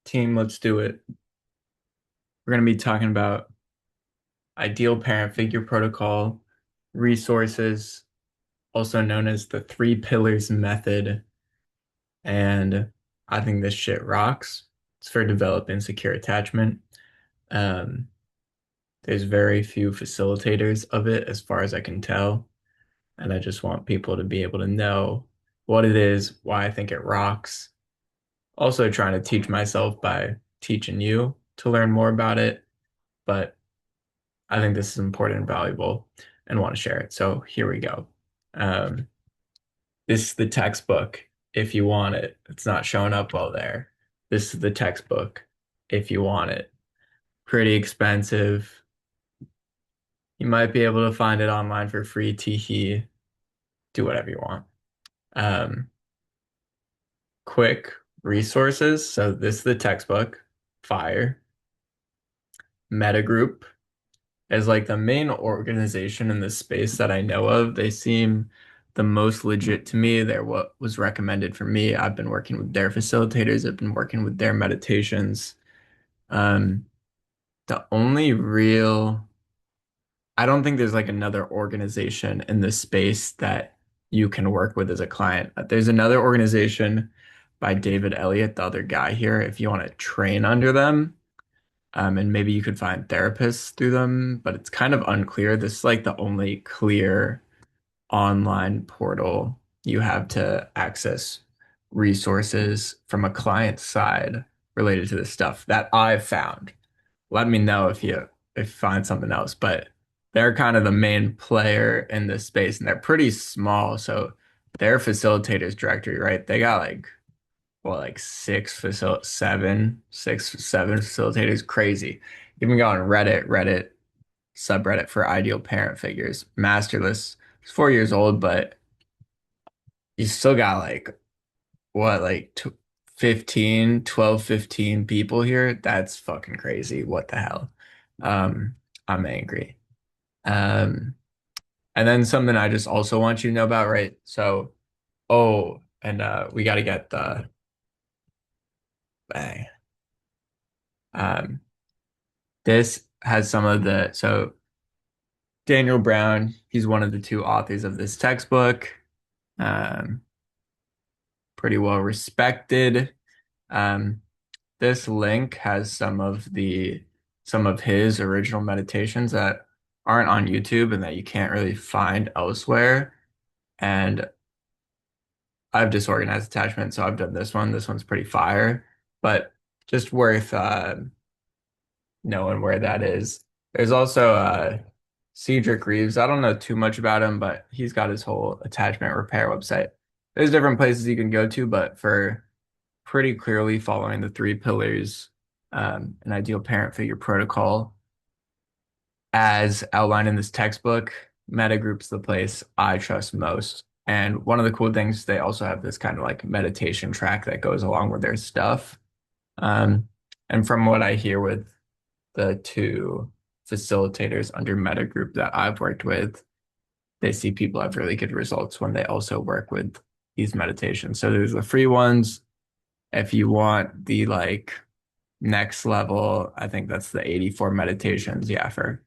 Team, let's do it. We're going to be talking about ideal parent figure protocol, resources, also known as the three pillars method. And I think this shit rocks. It's for developing secure attachment. Um, there's very few facilitators of it, as far as I can tell. And I just want people to be able to know what it is, why I think it rocks. Also, trying to teach myself by teaching you to learn more about it. But I think this is important and valuable and want to share it. So here we go. Um, this is the textbook if you want it. It's not showing up well there. This is the textbook if you want it. Pretty expensive. You might be able to find it online for free. Teehee. Do whatever you want. Um, quick resources. So this is the textbook. Fire. Metagroup as like the main organization in this space that I know of. They seem the most legit to me. They're what was recommended for me. I've been working with their facilitators. I've been working with their meditations. Um, the only real, I don't think there's like another organization in this space that you can work with as a client. There's another organization by David Elliott, the other guy here, if you want to train under them. And maybe you could find therapists through them, but it's kind of unclear. This is like the only clear online portal you have to access resources from a client side related to this stuff that I've found. Let me know if you find something else, but they're kind of the main player in this space and they're pretty small. So their facilitators directory, right? They got like well, like seven facilitators, crazy. You can go on Reddit subreddit for ideal parent figures. Masterless. It's 4 years old, but you still got like what, like 15, 12, 15 people here. That's fucking crazy. What the hell? Um, I'm angry. Um, and then something I just also want you to know about, right? So, oh, and we got to get the bang. Um, This has some of the, so Daniel Brown, he's one of the two authors of this textbook, um, pretty well respected. Um, this link has some of his original meditations that aren't on YouTube and that you can't really find elsewhere. And I have disorganized attachment, so I've done this one. This one's pretty fire, but just worth knowing where that is. There's also Cedric Reeves. I don't know too much about him, but he's got his whole attachment repair website. There's different places you can go to, but for pretty clearly following the three pillars, an ideal parent figure protocol, as outlined in this textbook, Metagroup's the place I trust most. And one of the cool things, they also have this kind of like meditation track that goes along with their stuff. Um, and from what I hear with the two facilitators under Metagroup that I've worked with, they see people have really good results when they also work with these meditations. So there's the free ones. If you want the like next level, I think that's the 84 meditations. Yeah, for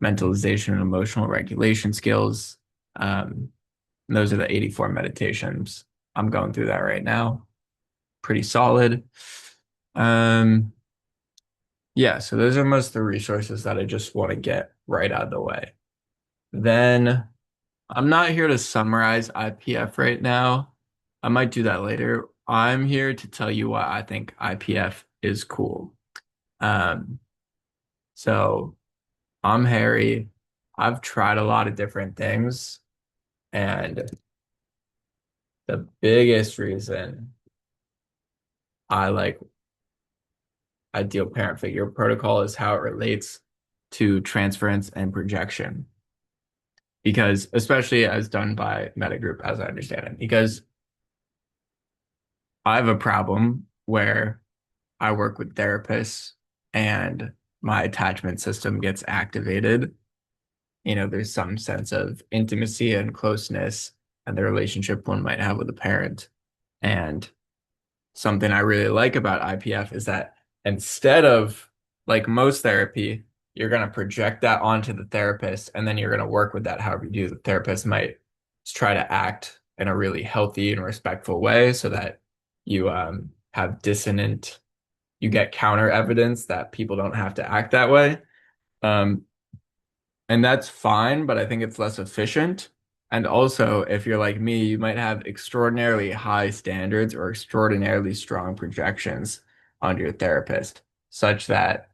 mentalization and emotional regulation skills. And those are the 84 meditations. I'm going through that right now. Pretty solid. Um, yeah, so those are most of the resources that I just want to get right out of the way. Then I'm not here to summarize IPF right now. I might do that later. I'm here to tell you why I think IPF is cool. Um, so I'm Harry. I've tried a lot of different things, and the biggest reason I like ideal parent figure protocol is how it relates to transference and projection. Because especially as done by Metagroup, as I understand it, because I have a problem where I work with therapists and my attachment system gets activated. There's some sense of intimacy and closeness and the relationship one might have with a parent. And something I really like about IPF is that instead of like most therapy, you're going to project that onto the therapist and then you're going to work with that however you do. The therapist might try to act in a really healthy and respectful way so that you have dissonant, you get counter evidence that people don't have to act that way. Um, and that's fine, but I think it's less efficient. And also, if you're like me, you might have extraordinarily high standards or extraordinarily strong projections on your therapist, such that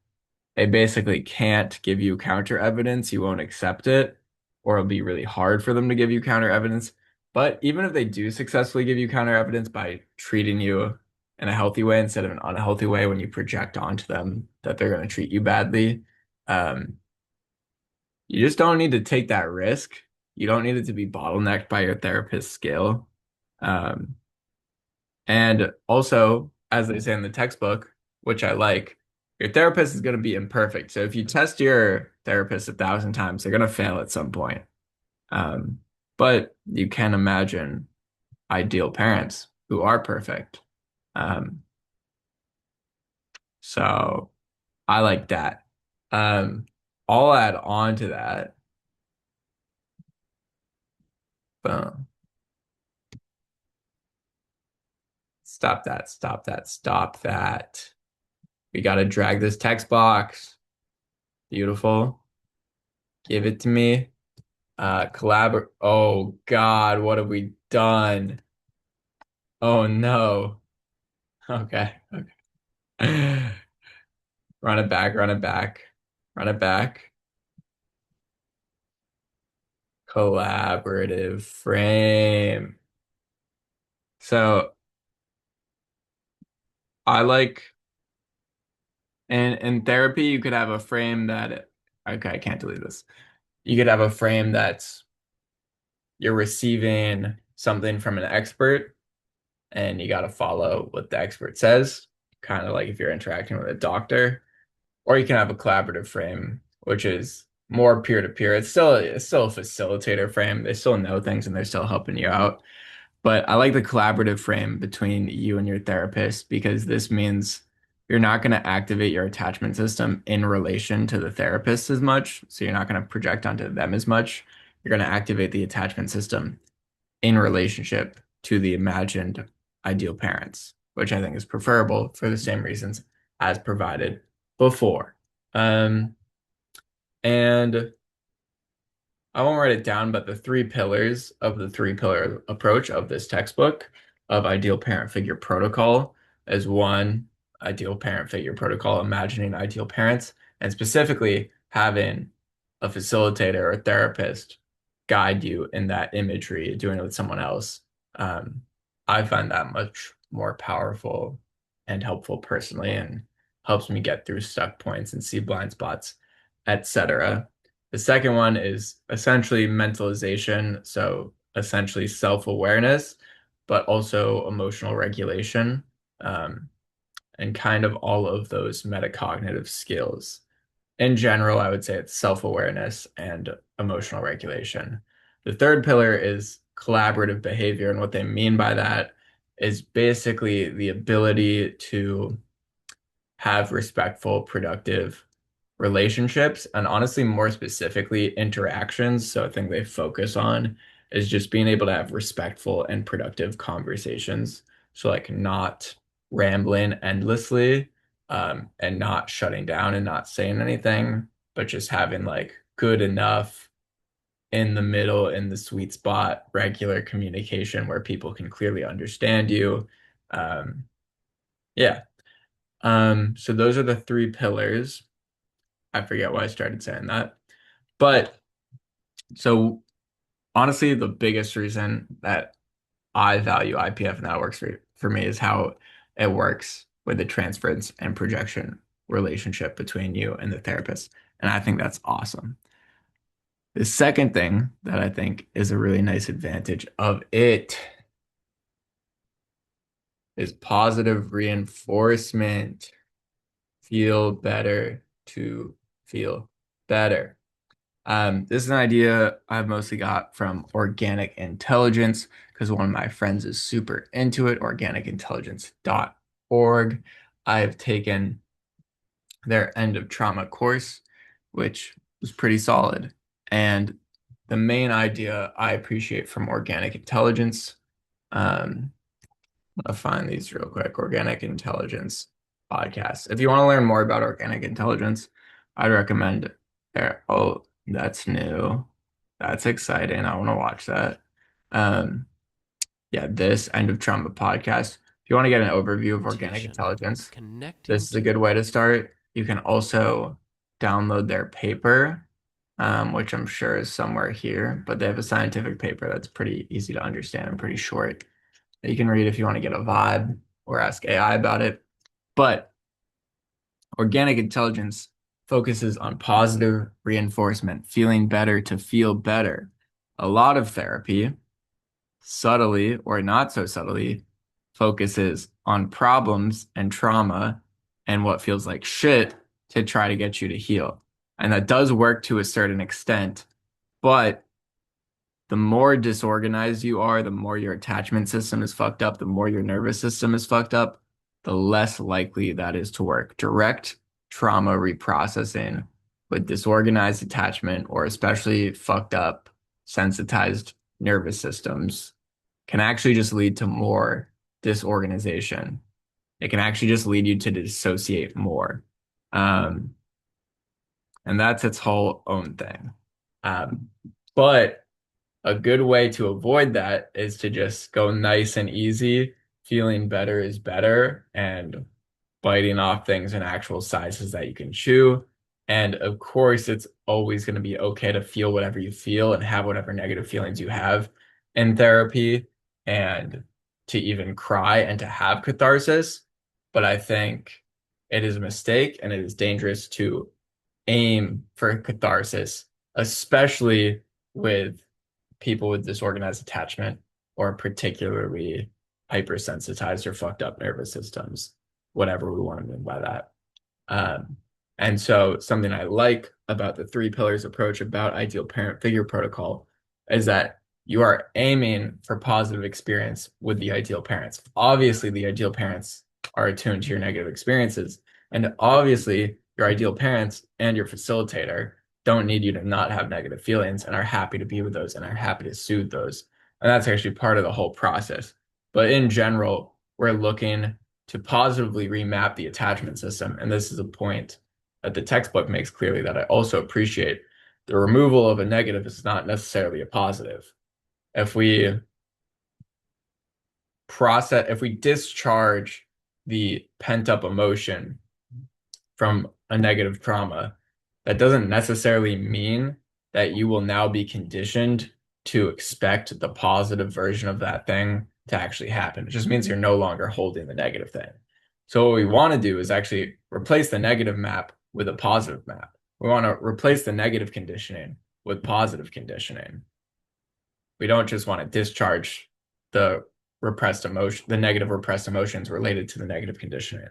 they basically can't give you counter evidence. You won't accept it, or it'll be really hard for them to give you counter evidence. But even if they do successfully give you counter evidence by treating you in a healthy way instead of an unhealthy way, when you project onto them that they're going to treat you badly, um, you just don't need to take that risk. You don't need it to be bottlenecked by your therapist's skill. Um, and also, as they say in the textbook, which I like, your therapist is going to be imperfect. So if you test your therapist 1,000 times, they're going to fail at some point. Um, but you can imagine ideal parents who are perfect. Um, so I like that. Um, I'll add on to that. Boom. Stop that, stop that, stop that. We got to drag this text box. Beautiful. Give it to me. Collabor. Oh God, what have we done? Oh no. Okay. Okay. Run it back, run it back, run it back. Collaborative frame. So I like in therapy, you could have a frame that okay, I can't delete this. You could have a frame that's you're receiving something from an expert and you got to follow what the expert says, kind of like if you're interacting with a doctor, or you can have a collaborative frame, which is more peer-to-peer. It's still a facilitator frame. They still know things and they're still helping you out. But I like the collaborative frame between you and your therapist because this means you're not going to activate your attachment system in relation to the therapist as much. So you're not going to project onto them as much. You're going to activate the attachment system in relationship to the imagined ideal parents, which I think is preferable for the same reasons as provided before. Um, and I won't write it down, but the three pillars of the three pillar approach of this textbook of ideal parent figure protocol is one, ideal parent figure protocol, imagining ideal parents, and specifically having a facilitator or therapist guide you in that imagery, doing it with someone else. Um, I find that much more powerful and helpful personally and helps me get through stuck points and see blind spots, etc. The second one is essentially mentalization, so essentially self-awareness, but also emotional regulation, um, and kind of all of those metacognitive skills. In general, I would say it's self-awareness and emotional regulation. The third pillar is collaborative behavior, and what they mean by that is basically the ability to have respectful, productive relationships, and honestly, more specifically, interactions. So, a thing they focus on is just being able to have respectful and productive conversations. So, like, not rambling endlessly, and not shutting down and not saying anything, but just having like good enough in the middle, in the sweet spot, regular communication where people can clearly understand you. Um, yeah. So those are the three pillars. I forget why I started saying that. But so honestly, the biggest reason that I value IPF and that works for me is how it works with the transference and projection relationship between you and the therapist. And I think that's awesome. The second thing that I think is a really nice advantage of it is positive reinforcement. Feel better to feel better. This is an idea I've mostly got from Organic Intelligence because one of my friends is super into it, organicintelligence.org. I've taken their end of trauma course, which was pretty solid. And the main idea I appreciate from Organic Intelligence, um, I'll find these real quick. Organic Intelligence podcast. If you want to learn more about organic intelligence, I'd recommend there. Oh, that's new. That's exciting. I want to watch that. Um, yeah, this End of Trauma podcast. If you want to get an overview of organic intelligence, this Connecting is a good way to start. You can also download their paper, which I'm sure is somewhere here, but they have a scientific paper that's pretty easy to understand and pretty short that you can read if you want to get a vibe or ask AI about it. But organic intelligence focuses on positive reinforcement, feeling better to feel better. A lot of therapy, subtly or not so subtly, focuses on problems and trauma and what feels like shit to try to get you to heal. And that does work to a certain extent, but the more disorganized you are, the more your attachment system is fucked up, the more your nervous system is fucked up, the less likely that is to work. Direct trauma reprocessing with disorganized attachment or especially fucked up, sensitized nervous systems can actually just lead to more disorganization. It can actually just lead you to dissociate more. Um, and that's its whole own thing. Um, but a good way to avoid that is to just go nice and easy. Feeling better is better, and biting off things in actual sizes that you can chew. And of course, it's always going to be okay to feel whatever you feel and have whatever negative feelings you have in therapy and to even cry and to have catharsis. But I think it is a mistake and it is dangerous to aim for catharsis, especially with people with disorganized attachment or particularly hypersensitized or fucked up nervous systems, whatever we want to mean by that. Um, and so something I like about the three pillars approach about ideal parent figure protocol is that you are aiming for positive experience with the ideal parents. Obviously, the ideal parents are attuned to your negative experiences. And obviously, your ideal parents and your facilitator don't need you to not have negative feelings and are happy to be with those and are happy to soothe those. And that's actually part of the whole process. But in general, we're looking to positively remap the attachment system. And this is a point that the textbook makes clearly that I also appreciate. The removal of a negative is not necessarily a positive. If we if we discharge the pent up emotion from a negative trauma, that doesn't necessarily mean that you will now be conditioned to expect the positive version of that thing to actually happen. It just means you're no longer holding the negative thing. So what we want to do is actually replace the negative map with a positive map. We want to replace the negative conditioning with positive conditioning. We don't just want to discharge the repressed emotion, the negative repressed emotions related to the negative conditioning.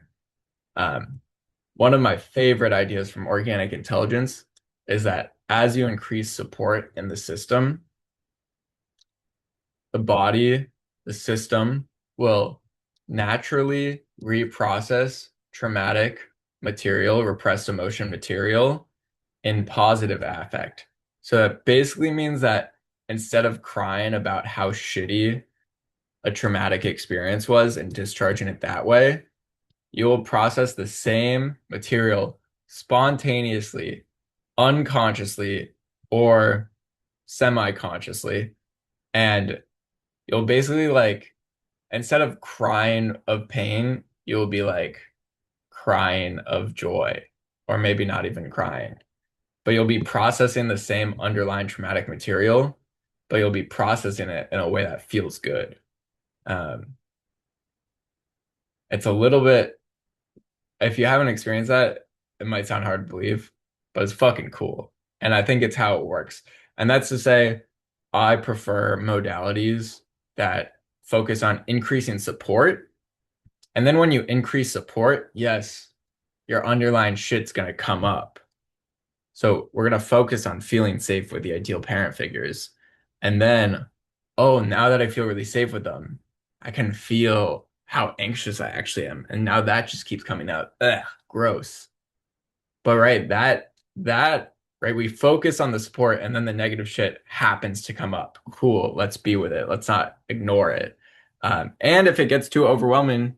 Um, One of my favorite ideas from organic intelligence is that as you increase support in the system, the body, the system will naturally reprocess traumatic material, repressed emotion material in positive affect. So that basically means that instead of crying about how shitty a traumatic experience was and discharging it that way, you will process the same material spontaneously, unconsciously, or semi-consciously. And you'll basically like, instead of crying of pain, you'll be like crying of joy, or maybe not even crying. But you'll be processing the same underlying traumatic material, but you'll be processing it in a way that feels good. Um, it's a little bit if you haven't experienced that, it might sound hard to believe, but it's fucking cool. And I think it's how it works. And that's to say, I prefer modalities that focus on increasing support. And then when you increase support, yes, your underlying shit's gonna come up. So we're going to focus on feeling safe with the ideal parent figures. And then, oh, now that I feel really safe with them, I can feel how anxious I actually am. And now that just keeps coming up. Ugh, gross. But right, right, we focus on the support and then the negative shit happens to come up. Cool, let's be with it. Let's not ignore it. And if it gets too overwhelming,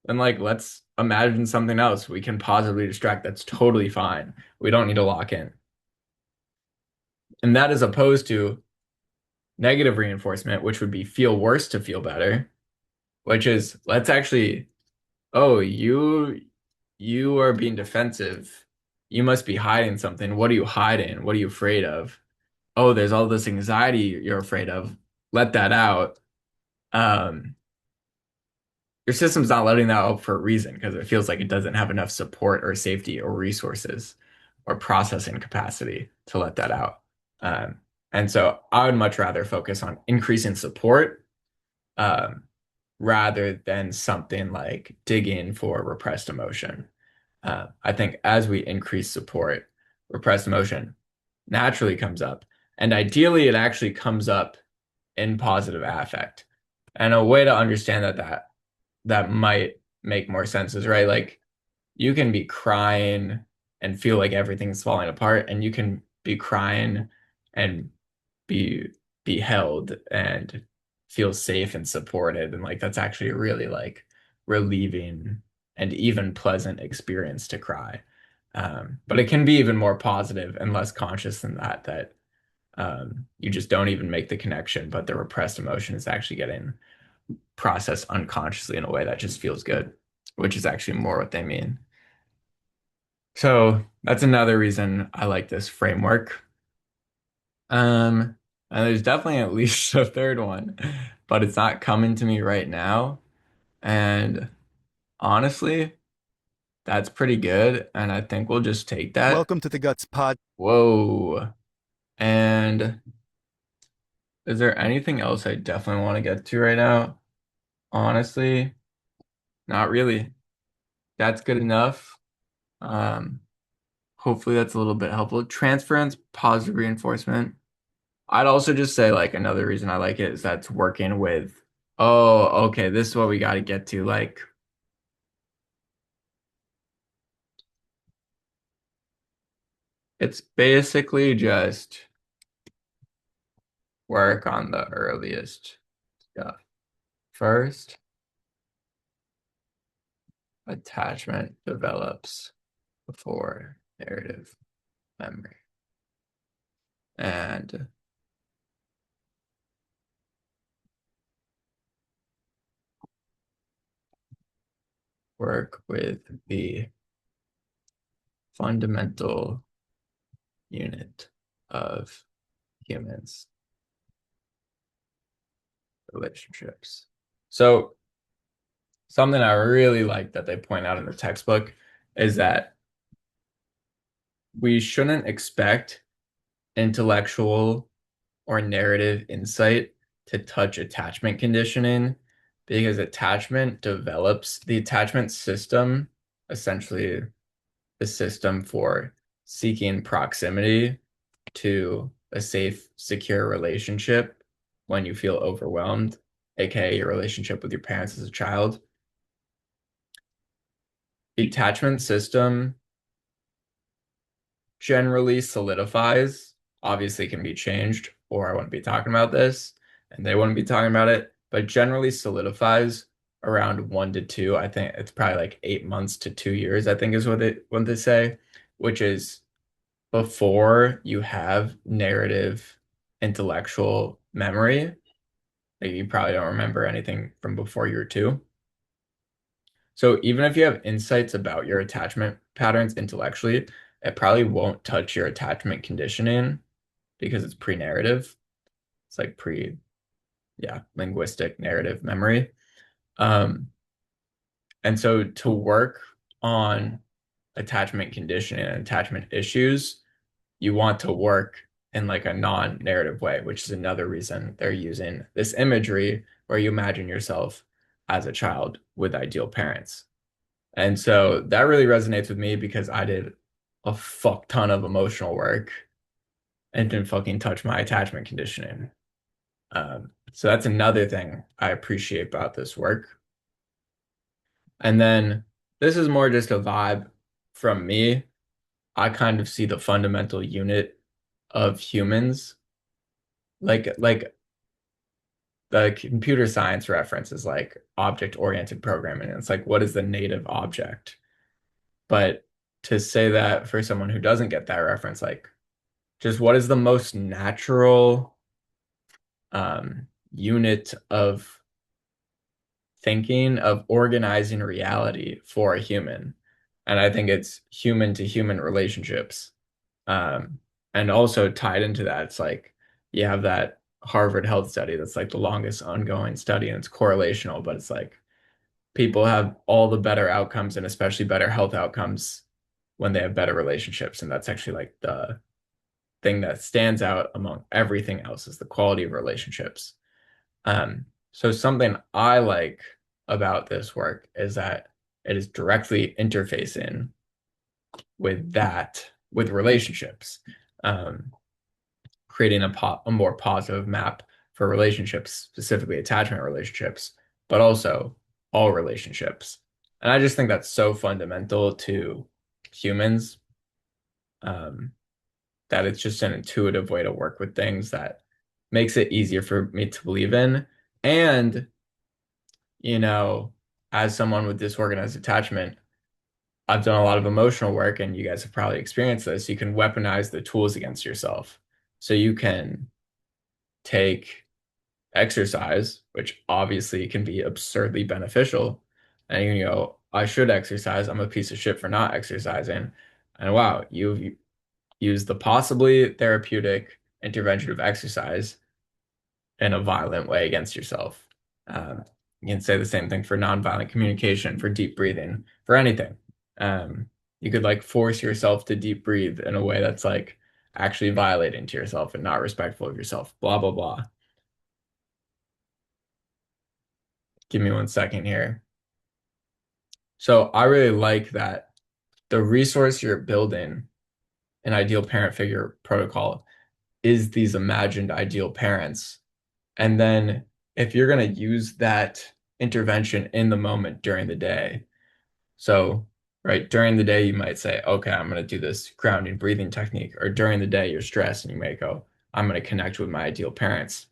then like let's imagine something else. We can positively distract. That's totally fine. We don't need to lock in. And that is opposed to negative reinforcement, which would be feel worse to feel better, which is let's actually, oh, you are being defensive. You must be hiding something. What are you hiding? What are you afraid of? Oh, there's all this anxiety you're afraid of. Let that out. Um, your system's not letting that out for a reason because it feels like it doesn't have enough support or safety or resources or processing capacity to let that out. Um, and so I would much rather focus on increasing support um, rather than something like digging for repressed emotion. I think as we increase support, repressed emotion naturally comes up. And ideally, it actually comes up in positive affect. And a way to understand that might make more sense is right. Like you can be crying and feel like everything's falling apart, and you can be crying and be be held and feel safe and supported. And like that's actually a really like relieving and even pleasant experience to cry. But it can be even more positive and less conscious than that you just don't even make the connection, but the repressed emotion is actually getting processed unconsciously in a way that just feels good, which is actually more what they mean. So that's another reason I like this framework. And there's definitely at least a third one, but it's not coming to me right now. And honestly, that's pretty good. And I think we'll just take that. Welcome to the Guts Pod. Whoa. And is there anything else I definitely want to get to right now? Honestly, not really. That's good enough. Um, hopefully that's a little bit helpful. Transference, positive reinforcement. I'd also just say like another reason I like it is that's working with, oh, okay, this is what we got to get to. Like it's basically just work on the earliest stuff. First, attachment develops before narrative memory. And work with the fundamental unit of humans relationships. So something I really like that they point out in the textbook is that we shouldn't expect intellectual or narrative insight to touch attachment conditioning because attachment develops the attachment system, essentially the system for seeking proximity to a safe, secure relationship when you feel overwhelmed, aka your relationship with your parents as a child. The attachment system generally solidifies, obviously can be changed, or I wouldn't be talking about this, and they wouldn't be talking about it, but generally solidifies around 1 to 2. I think it's probably like 8 months to 2 years, I think is what they say, which is before you have narrative intellectual memory. Like you probably don't remember anything from before you were 2. So even if you have insights about your attachment patterns intellectually, it probably won't touch your attachment conditioning because it's pre-narrative. It's like yeah, linguistic narrative memory. Um, and so to work on attachment conditioning and attachment issues, you want to work in like a non-narrative way, which is another reason they're using this imagery where you imagine yourself as a child with ideal parents. And so that really resonates with me because I did a fuck ton of emotional work and didn't fucking touch my attachment conditioning. So that's another thing I appreciate about this work. And then this is more just a vibe from me. I kind of see the fundamental unit of humans, like the computer science reference is like object-oriented programming. It's like, what is the native object? But to say that for someone who doesn't get that reference, like just what is the most natural unit of thinking, of organizing reality for a human? And I think it's human to human relationships. And also tied into that, it's like you have that Harvard health study that's like the longest ongoing study and it's correlational, but it's like people have all the better outcomes and especially better health outcomes when they have better relationships. And that's actually like the thing that stands out among everything else is the quality of relationships. So something I like about this work is that it is directly interfacing with that, with relationships, um, creating a more positive map for relationships, specifically attachment relationships, but also all relationships. And I just think that's so fundamental to humans, um, that it's just an intuitive way to work with things that makes it easier for me to believe in. And, you know, as someone with disorganized attachment, I've done a lot of emotional work, and you guys have probably experienced this. You can weaponize the tools against yourself. So you can take exercise, which obviously can be absurdly beneficial, and you go, I should exercise. I'm a piece of shit for not exercising. And wow, you've used the possibly therapeutic intervention of exercise in a violent way against yourself. Um, you can say the same thing for nonviolent communication, for deep breathing, for anything. You could like force yourself to deep breathe in a way that's like actually violating to yourself and not respectful of yourself, blah, blah, blah. Give me 1 second here. So I really like that the resource you're building, an ideal parent figure protocol, is these imagined ideal parents. And then if you're going to use that intervention in the moment during the day, so right during the day, you might say, okay, I'm going to do this grounding breathing technique. Or during the day, you're stressed and you may go, I'm going to connect with my ideal parents.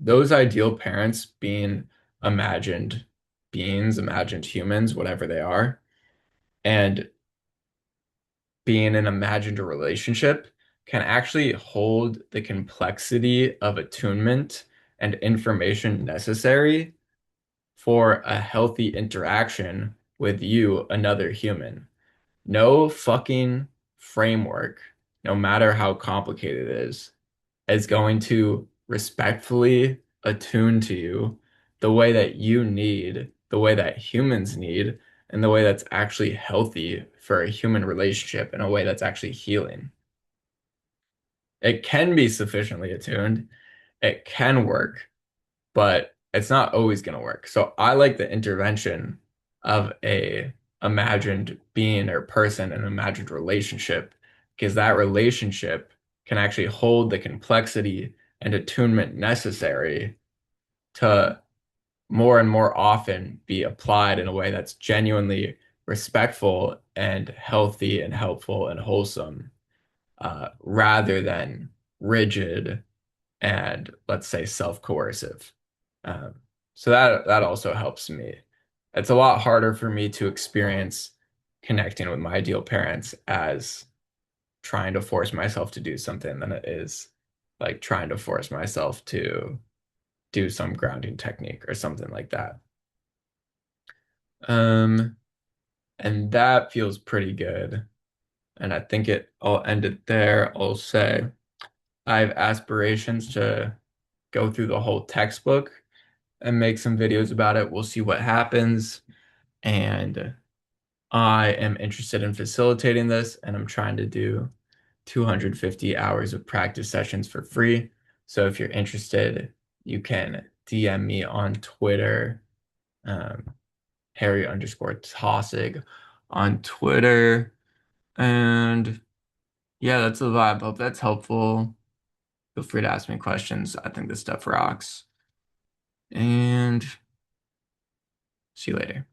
Those ideal parents being imagined beings, imagined humans, whatever they are, and being an imagined relationship can actually hold the complexity of attunement and information necessary for a healthy interaction with you, another human. No fucking framework, no matter how complicated it is going to respectfully attune to you the way that you need, the way that humans need, and the way that's actually healthy for a human relationship in a way that's actually healing. It can be sufficiently attuned, it can work, but it's not always going to work. So I like the intervention of a imagined being or person, an imagined relationship, because that relationship can actually hold the complexity and attunement necessary to more and more often be applied in a way that's genuinely respectful and healthy and helpful and wholesome, rather than rigid and let's say self-coercive. Um, so that also helps me. It's a lot harder for me to experience connecting with my ideal parents as trying to force myself to do something than it is like trying to force myself to do some grounding technique or something like that. Um, and that feels pretty good. And I think I'll end it there. I'll say I have aspirations to go through the whole textbook and make some videos about it. We'll see what happens. And I am interested in facilitating this, and I'm trying to do 250 hours of practice sessions for free. So if you're interested, you can DM me on Twitter, Harry underscore Tossig on Twitter. And yeah, that's the vibe. Hope that's helpful. Feel free to ask me questions. I think this stuff rocks. And see you later.